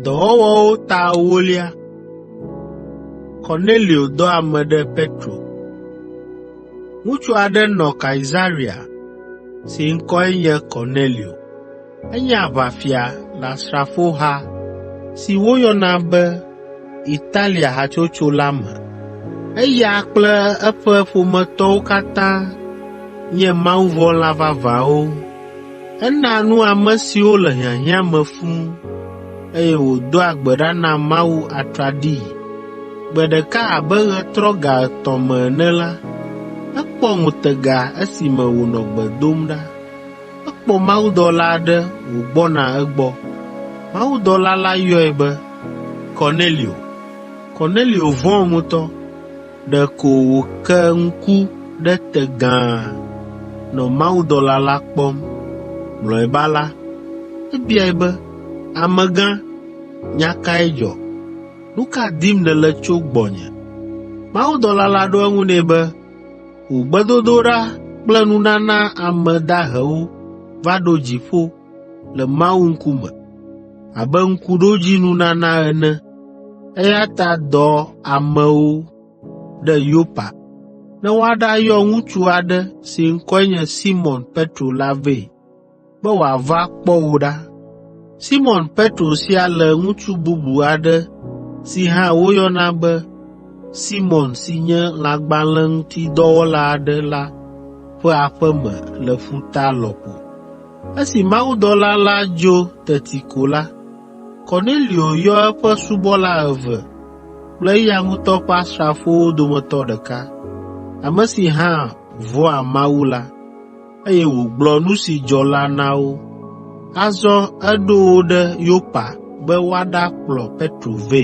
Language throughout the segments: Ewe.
Dɔwɔwɔwo ta ewolia. Cornelio dɔ ame ɖe Petro. Ŋutsu aɖe nɔ Kaesarea si ŋkɔe nye Cornelio. Enye aʋafia le asrafoha si woyɔna be Italia hatsotso la me. Eya kple eƒe ƒometɔwo katã nye mawuvɔ̃la vavãwo. Ena nu ame siwo le hiahiã me fũu, eye wòdoa gbe ɖa na Mawu atraɖii. Gbe ɖeka abe ɣetrɔ ga 3 me ene la, ekpɔ ŋutega esime wònɔ gbe dom ɖa. Ekpɔ mawudɔla aɖe wògbɔna egbɔ. Mawudɔla la yɔe be Cornelio. Cornelio vɔ̃ ŋutɔ, ɖeko wòke ŋku ɖe te gãa nɔ mawudɔla la kpɔm. Mlɔeba la, ebiae be, Amegã, nya kae dzɔ? Nu ka dim nèle tso gbɔnye? Mawudɔla la ɖo eŋu nɛ be, wò gbedodoɖa kple nunana ame dahewo va ɖo dziƒo le Mawu ŋkume abe ŋkuɖodzi nunana ene. Eya ta dɔ amewo ɖe Yopa ne woaɖayɔ ŋutsu aɖe si ŋkɔe nye Simon Petro la vɛ, be wòava kpɔ wò ɖa. Simon Petro sia le ŋutsu bubu aɖe si hã woyɔna be Simon si nye lãgbalẽŋutidɔwɔla aɖe la ƒe aƒe me le ƒuta lɔƒo. Esi mawudɔla la dzo teti ko la, Cornelio yɔ eƒe subɔla 2 kple eya ŋutɔ ƒe asrafowo dometɔ ɖeka, ame si hã vɔ̃a Mawu la, eye wògblɔ nu si dzɔ la na wo. Azɔ eɖo wo ɖe Yopa be woaɖakplɔ Petro vɛ.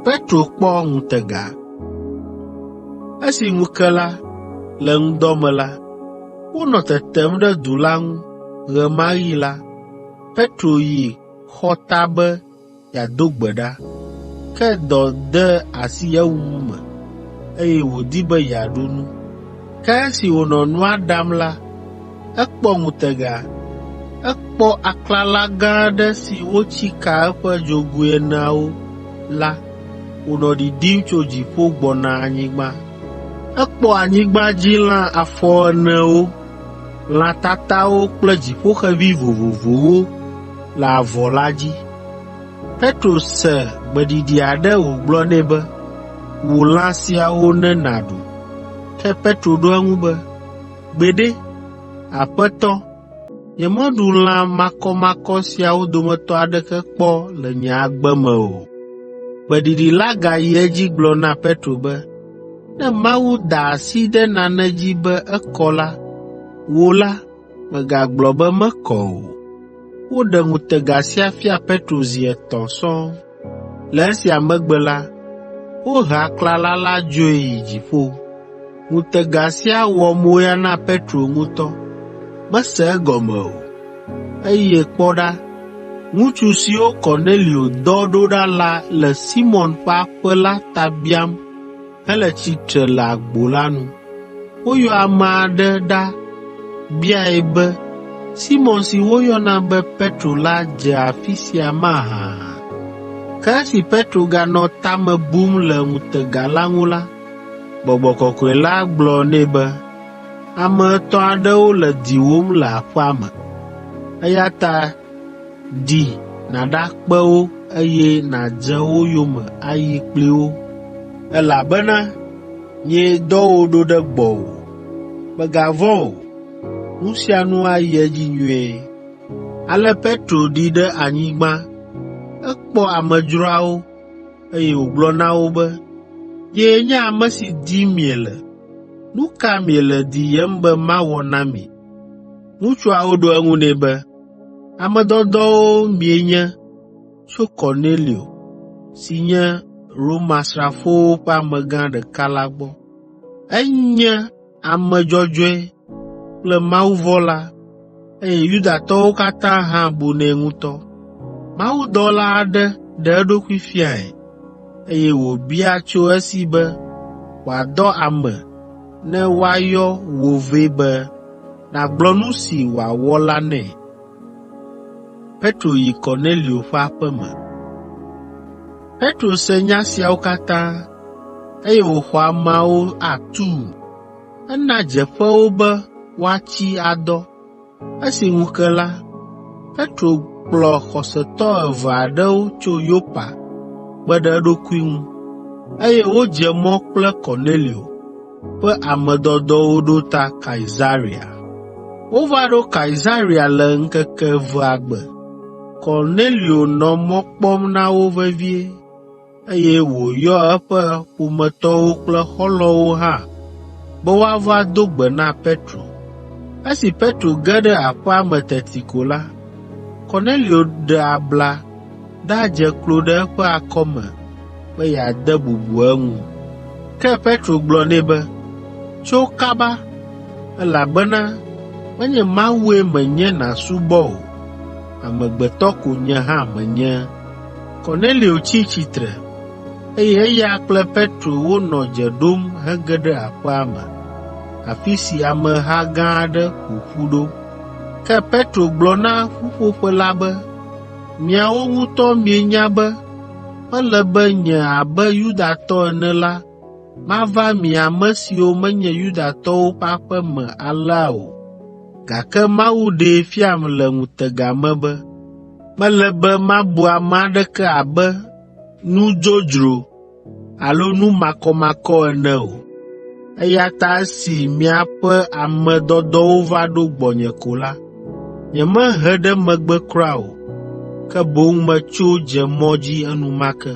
Petro kpɔ ŋutega. Esi ŋu ke la, le ŋdɔ me la, wonɔ tetem ɖe du la ŋu. Ɣe ma ɣi la, Petro yi xɔ ta be yeado gbe ɖa, ke dɔ de asi ewu me, eye wòdi be yeaɖu nu. Ke esi wònɔ nua ɖam la, ekpɔ ŋutega. Ekpɔ aklala gã aɖe si wotsi ka eƒe dzogoe eneawo la wònɔ ɖiɖim tso dziƒo gbɔna anyigba. Ekpɔ anyigbadzilã afɔenewo, lã tatawo kple dziƒoxevi vovovowo le avɔ la dzi. Petro se gbeɖiɖi aɖe wògblɔ nɛ be, wò lã siawo ne nàɖu. Ke Petro ɖo eŋu be, gbeɖe, Aƒetɔ, nyemeɖu lã makɔmakɔ siawo dometɔ aɖeke kpɔ le nye agbe me o. Gbeɖiɖi la gayi edzi gblɔ na Petro be, ne Mawu da asi ɖe nane dzi be ekɔ la, wò la, mègagblɔ be mekɔ o. Woɖe ŋutega sia fia Petro zi 3 sɔŋ. Le esia megbe la, wohe aklala la dzoe yi dziƒo. Ŋutega sia wɔ moya na Petro ŋutɔ. Mese egɔme o, eye kpɔ ɖa, ŋutsu siwo Cornelio dɔ ɖo ɖa la le Simon ƒe aƒe la ta biam hele tsitre le agbo la nu. Woyɔ ame aɖe ɖa biae be, Simon si woyɔna be Petro la dze afi sia mahã? Ke esi Petro ganɔ ta me bum le ŋutega la ŋu la, Gbɔgbɔ Kɔkɔe la gblɔ nɛ be, ame 3 aɖewo le diwòm le aƒea me, eya ta ɖi nàɖakpe wo eye nàdze wo yome ayi kpli wo, elabena nyee dɔ wo ɖo ɖe gbɔwò. Mègavɔ̃ o, nu sia nu ayi edzi nyuie. Ale Petro ɖi ɖe anyigba. Ekpɔ amedzroawo, eye wògblɔ na wo be, nyee nye ame si dim miele. Nu ka miele diyem be mawɔ na mi? Ŋutsuawo ɖo eŋu nɛ be, ame dɔdɔwo mienye tso Cornelio, si nye Romasrafowo ƒe amegã ɖeka la gbɔ. Enye ame dzɔdzɔe kple mawuvɔ̃la, eye Yudatɔwo katã hã bunɛ ŋutɔ. Mawudɔla aɖe ɖe eɖokui fiae, eye wòbia tso esi be wòadɔ ame ne woayɔ wò vɛ be nàgblɔ nu si wòawɔ la nɛ. Petro yi Cornelio ƒe aƒe me. Petro se nya siawo katã, eye wòxɔ ameawo atu. Ena dzeƒewo be woatsi adɔ. Esi ŋu ke la, Petro kplɔ xɔsetɔ eve aɖewo tso Yopa kpe ɖe eɖokui ŋu, eye wodze mɔ kple Cornelio ƒe ame dɔdɔwo ɖo ta Kaesarea. Wova ɖo Kaesarea le ŋkeke evea gbe. Cornelio nɔ mɔ kpɔm na wo vevie, eye wòyɔ eƒe ƒometɔwo kple xɔlɔ̃wo hã be woava do gbe na Petro. Esi Petro ge ɖe aƒea me teti ko la, Cornelio ɖe abla ɖadze klo ɖe eƒe akɔme be yeade bubu eŋu. Ke Petro gblɔ nɛ be, tso kaba, elabena menye Mawue menye nàsubɔ o, amegbetɔ ko nye hã menye. Cornelio tsi tsitre, eye eya kple Petro wonɔ dze ɖom hege ɖe aƒea me, afi si ameha gã aɖe ƒo ƒu ɖo. Ke Petro gblɔ na ƒuƒoƒe la be, miawo ŋutɔ mienya be mele be nye abe Yudatɔ ene la mava mi ame siwo menye Yudatɔwo ƒe aƒe me alea o, gake Mawu ɖee fiam le ŋutega me be mele be mabu ame aɖeke abe nu dzodzro alo nu makɔmakɔ ene o. Eya ta esi miaƒe ame dɔdɔwo va ɖo gbɔnye ko la, nyemehe ɖe megbe kura o, ke boŋ metso dze mɔ dzi enumake.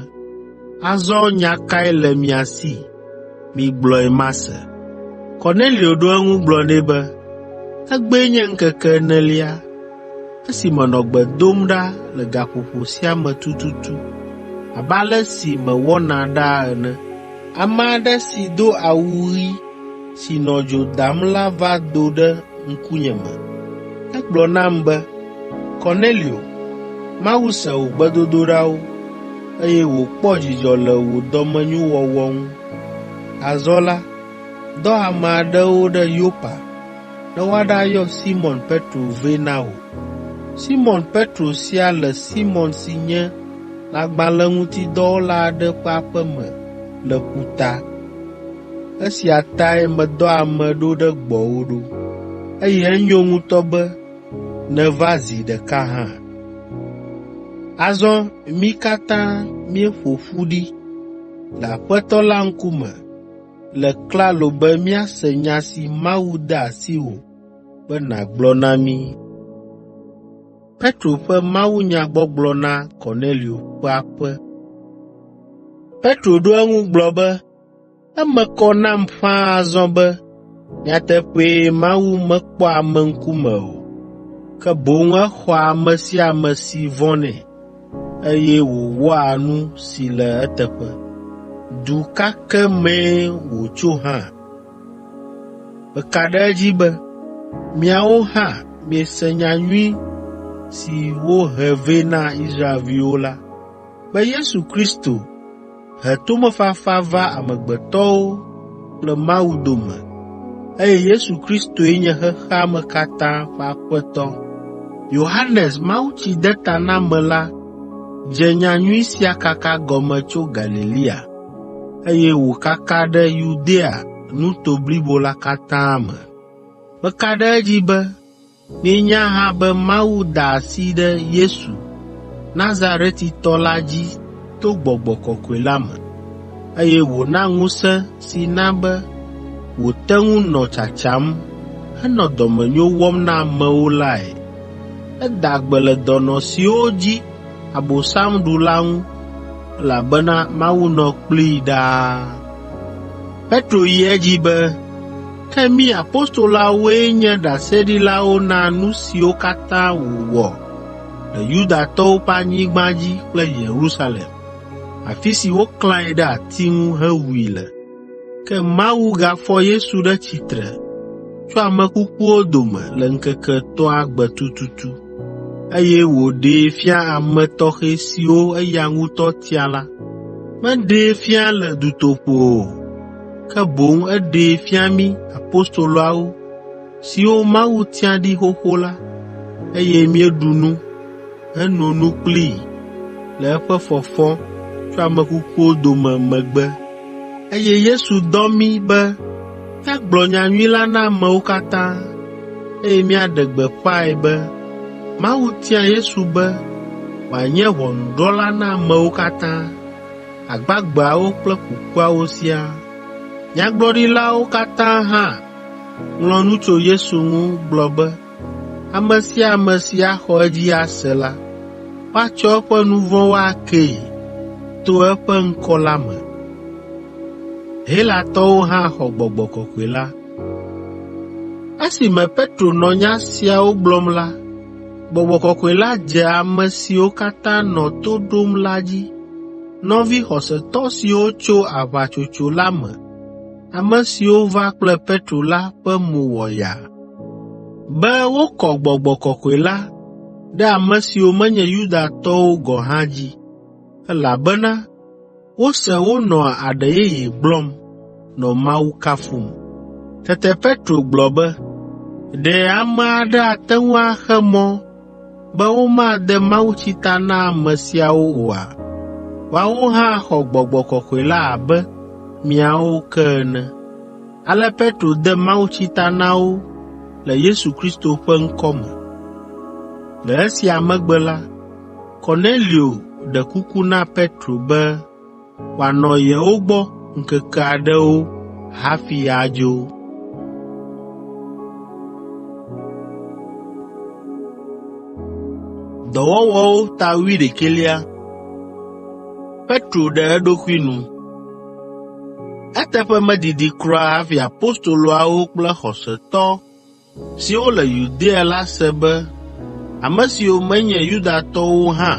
Azɔ nya kae le mia si? Migblɔe mase. Cornelio ɖo eŋu gblɔ nɛ be, egbee nye ŋkeke enelia, esi menɔ gbe dom ɖa le gaƒoƒo sia me tututu, abe ale si mewɔna ɖaa ene. Ame aɖe si do awu ɣi si nɔ dzo dam la va do ɖe ŋkunye me. Egblɔ nam be, Cornelio, Mawu se wò gbedodoɖawo, eye wòkpɔ dzidzɔ le wò dɔmenyowɔwɔ ŋu. Azɔ la, dɔ ame aɖewo ɖe Yopa ne woaɖayɔ Simon Petro vɛ na wò. Simon Petro sia le Simon si nye lãgbalẽŋutidɔwɔla aɖe ƒe aƒe me le ƒuta. Esia tae medɔ ame ɖo ɖe gbɔwò ɖo, eye enyo ŋutɔ be nèva zi ɖeka hã. Azɔ mí katã míeƒo ƒu ɖi le Aƒetɔ la ŋkume le klalo be míase nya si Mawu de asi wò be nàgblɔ na mí. Petro ƒe mawunyagbɔgblɔ na Cornelio ƒe aƒe. Petro ɖo eŋu gblɔ be, eme kɔ nam ƒãa azɔ be nyateƒee Mawu mekpɔ ame ŋkume o, ke boŋ exɔa ame sia ame si vɔ̃nɛ, eye wòwɔa nu si le eteƒe. Du ka ke mee wòtso hã? Meka ɖe edzi be miawo hã miese nyanyui si wohe vɛ na Israelviwo la, be Yesu Kristo he tomefafa va amegbetɔwo kple Mawu dome, eye Yesu Kristoe nye xexea me katã ƒe Aƒetɔ. Yohanes Mawutsidetanamela dze nyanyui sia kaka gɔme tso Galilea, eye wòkaka ɖe Yudea nuto blibo la katã me. Meka ɖe edzi be mienya hã be Mawu da asi ɖe Yesu, Nazaretitɔ la dzi to Gbɔgbɔ Kɔkɔe la me, eye wòna ŋusẽ si na be wòte ŋu nɔ tsatsam henɔ dɔmenyo wɔm na amewo lae. Eda gbe le dɔnɔ siwo dzi Abosam ɖu la ŋu, elabena Mawu nɔ kplii ɖaa. Petro yi edzi be, ke mí apostoloawoe nye ɖaseɖilawo na nu siwo katã wòwɔ le Yudatɔwo ƒe anyigba dzi kple Yerusalem, afi si woklãe ɖe ati ŋu hewui le. Ke Mawu gafɔ Yesu ɖe tsitre tso ame kukuwo dome le ŋkeke etɔ̃a gbe tututu, eye wòɖee fia ame tɔxɛ siwo eya ŋutɔ tia la. Meɖee fia le dutoƒo o, ke boŋ eɖee fia mí apostoloawo siwo Mawu tia ɖi xoxo la, eye míeɖu nu, heno nu kplii le eƒe fɔfɔ tso ame kukuwo dome megbe, eye Yesu dɔ mí be míagblɔ nyanyui la na amewo katã, eye míaɖe gbeƒãe be Mawu tia Yesu be wòanye ʋɔnudrɔ̃la na amewo katã, agbagbeawo kple kukuawo siaa. Nyagblɔɖilawo katã hã ŋlɔ nu tso Yesu ŋu gblɔ be ame sia ame si axɔ edzi ase la, woatsɔ eƒe nu vɔ̃wo akee to eƒe ŋkɔ la me. Helatɔwo hã xɔ Gbɔgbɔ Kɔkɔe la. Esime Petro nɔ nya siawo gblɔm la, Gbɔgbɔ Kɔkɔe la dze ame siwo katã nɔ to ɖom la dzi, nɔvi xɔsetɔ siwo tso aʋatsotso la me, ame siwo va kple Petro la ƒe mo wɔ yaa, be wokɔ Gbɔgbɔ Kɔkɔe la ɖe ame siwo menye Yudatɔwo gɔ̃ hã dzi, elabena wose wonɔ aɖe yeye gblɔm, nɔ Mawu kafum. Tete Petro gblɔ be, ɖe ame aɖe ate ŋu axe mɔ be womade mawutsi ta na ame siawo oa? Woawo hã xɔ Gbɔgbɔ Kɔkɔe la abe miawo ke ene. Ale Petro de mawutsi ta na wo le Yesu Kristo ƒe ŋkɔ me. Le esia megbe la, Kornelio ɖe kuku na Petro be wòanɔ yewo gbɔ ŋkeke aɖewo hafi adzo. Dɔwɔwɔwo ta 11. Petro ɖe eɖokui nu. Eteƒe medidi kura hafi apostoloawo kple xɔsetɔ siwo le Yudea la se be ame siwo menye Yudatɔwo hã